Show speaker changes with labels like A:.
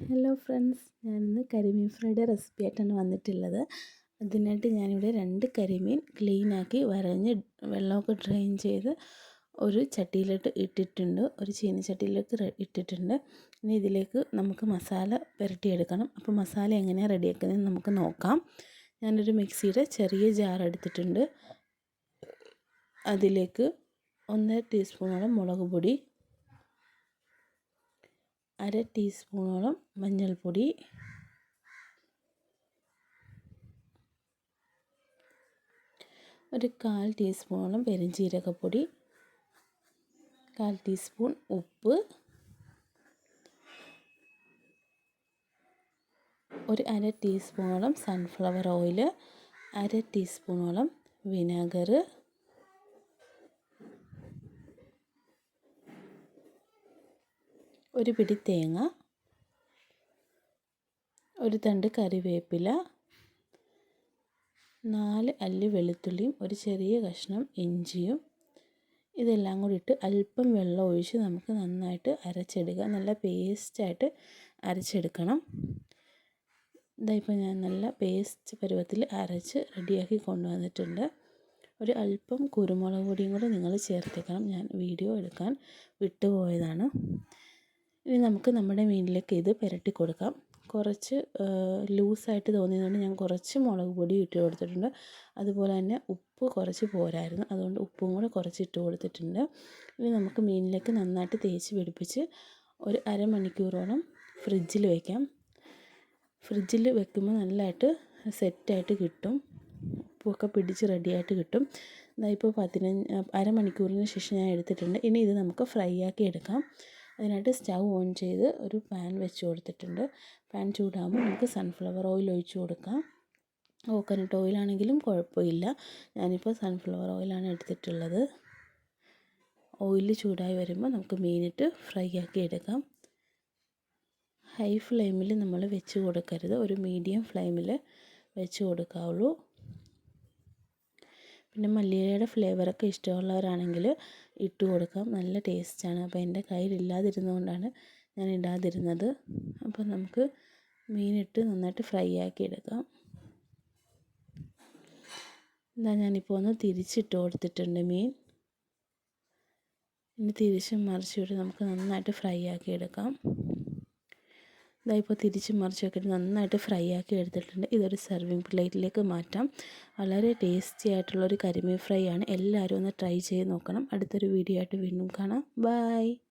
A: Hello friends, ഞാനിന്ന് കരിമീൻ ഫ്രൈയുടെ recipe ആയിട്ടാണ് വന്നിട്ടുള്ളത്. അതിനായിട്ട് ഞാനിവിടെ 2 കരിമീൻ ക്ലീനാക്കി വരഞ്ഞ് വെള്ളമൊക്കെ ഡ്രെയിൻ ചെയ്ത് ഒരു ചട്ടിയിലോട്ട് ഇട്ടിട്ടുണ്ട്. ഒരു ചീനച്ചട്ടിയിലേക്ക് ഇട്ടിട്ടുണ്ട്. ഇനി ഇതിലേക്ക് നമുക്ക് മസാല പുരട്ടിയെടുക്കണം. അപ്പോൾ മസാല എങ്ങനെയാണ് റെഡിയാക്കുന്നതെന്ന് നമുക്ക് നോക്കാം. ഞാനൊരു മിക്സിയുടെ ചെറിയ ജാർ എടുത്തിട്ടുണ്ട്. അതിലേക്ക് 1 ടീസ്പൂണോളം മുളക് പൊടി, 1/2 ടീസ്പൂണോളം മഞ്ഞൾപ്പൊടി, 1/4 ടീസ്പൂണോളം പെരുംജീരകപ്പൊടി, 1/4 ടീസ്പൂൺ ഉപ്പ്, 1/2 ടീസ്പൂണോളം സൺഫ്ലവർ ഓയിൽ, 1/2 ടീസ്പൂണോളം വിനാഗർ, ഒരു പിടി തേങ്ങ, ഒരു തണ്ട് കറിവേപ്പില, 4 അല്ലി വെളുത്തുള്ളിയും ഒരു ചെറിയ കഷ്ണം ഇഞ്ചിയും, ഇതെല്ലാം കൂടി ഇട്ട് അല്പം വെള്ളം ഒഴിച്ച് നമുക്ക് നന്നായിട്ട് അരച്ചെടുക്കുക. നല്ല പേസ്റ്റായിട്ട് അരച്ചെടുക്കണം. ഇതായിപ്പോൾ ഞാൻ നല്ല പേസ്റ്റ് പരുവത്തിൽ അരച്ച് റെഡിയാക്കി കൊണ്ടുവന്നിട്ടുണ്ട്. ഒരു അല്പം കുരുമുളക് പൊടിയും കൂടെ നിങ്ങൾ ചേർത്തേക്കണം. ഞാൻ വീഡിയോ എടുക്കാൻ വിട്ടുപോയതാണ്. ഇനി നമുക്ക് നമ്മുടെ മീനിലേക്ക് ഇത് പുരട്ടി കൊടുക്കാം. കുറച്ച് ലൂസായിട്ട് തോന്നിയതുകൊണ്ട് ഞാൻ കുറച്ച് മുളക് പൊടി ഇട്ട് കൊടുത്തിട്ടുണ്ട്. അതുപോലെ തന്നെ ഉപ്പ് കുറച്ച് പോരായിരുന്നു, അതുകൊണ്ട് ഉപ്പും കൂടെ കുറച്ച് ഇട്ട് കൊടുത്തിട്ടുണ്ട്. ഇനി നമുക്ക് മീനിലേക്ക് നന്നായിട്ട് തേച്ച് പിടിപ്പിച്ച് ഒരു അരമണിക്കൂറോളം ഫ്രിഡ്ജിൽ വയ്ക്കാം. ഫ്രിഡ്ജിൽ വെക്കുമ്പോൾ നല്ലതായിട്ട് സെറ്റായിട്ട് കിട്ടും. ഉപ്പൊക്കെ പിടിച്ച് റെഡിയായിട്ട് കിട്ടും. ഇപ്പോൾ അരമണിക്കൂറിന് ശേഷം ഞാൻ എടുത്തിട്ടുണ്ട്. ഇനി ഇത് നമുക്ക് ഫ്രൈ ആക്കി എടുക്കാം. അതിനായിട്ട് സ്റ്റൗ ഓൺ ചെയ്ത് ഒരു പാൻ വെച്ച് കൊടുത്തിട്ടുണ്ട്. പാൻ ചൂടാകുമ്പോൾ നമുക്ക് സൺഫ്ലവർ ഓയിൽ ഒഴിച്ച് കൊടുക്കാം. കോക്കനട്ട് ഓയിലാണെങ്കിലും കുഴപ്പമില്ല. ഞാനിപ്പോൾ സൺഫ്ലവർ ഓയിലാണ് എടുത്തിട്ടുള്ളത്. ഓയിൽ ചൂടായി വരുമ്പോൾ നമുക്ക് മീനിട്ട് ഫ്രൈ ആക്കി എടുക്കാം. ഹൈ ഫ്ലെയിമിൽ നമ്മൾ വെച്ച് കൊടുക്കരുത്, ഒരു മീഡിയം ഫ്ലെയിമിൽ വെച്ച് കൊടുക്കാവുള്ളൂ. പിന്നെ മല്ലിയിലയുടെ ഫ്ലേവറൊക്കെ ഇഷ്ടമുള്ളവരാണെങ്കിൽ ഇട്ട് കൊടുക്കാം, നല്ല ടേസ്റ്റാണ്. അപ്പോൾ എൻ്റെ കയ്യിലില്ലാതിരുന്നതുകൊണ്ടാണ് ഞാൻ ഇടാതിരുന്നത്. അപ്പോൾ നമുക്ക് മീനിട്ട് നന്നായിട്ട് ഫ്രൈ ആക്കി എടുക്കാം. ഞാനിപ്പോൾ ഒന്ന് തിരിച്ചിട്ട് കൊടുത്തിട്ടുണ്ട് മീൻ. ഇനി തിരിച്ചും മറിച്ചിട്ട് നമുക്ക് നന്നായിട്ട് ഫ്രൈ ആക്കി എടുക്കാം. ഇപ്പോൾ തിരിച്ച് മറിച്ചൊക്കെ നന്നായിട്ട് ഫ്രൈ ആക്കി എടുത്തിട്ടുണ്ട്. ഇതൊരു സെർവിങ് പ്ലേറ്റിലേക്ക് മാറ്റാം. വളരെ ടേസ്റ്റി ആയിട്ടുള്ളൊരു കരിമീൻ ഫ്രൈ ആണ്. എല്ലാവരും ഒന്ന് ട്രൈ ചെയ്ത് നോക്കണം. അടുത്തൊരു വീഡിയോ ആയിട്ട് വീണ്ടും കാണാം. ബൈ.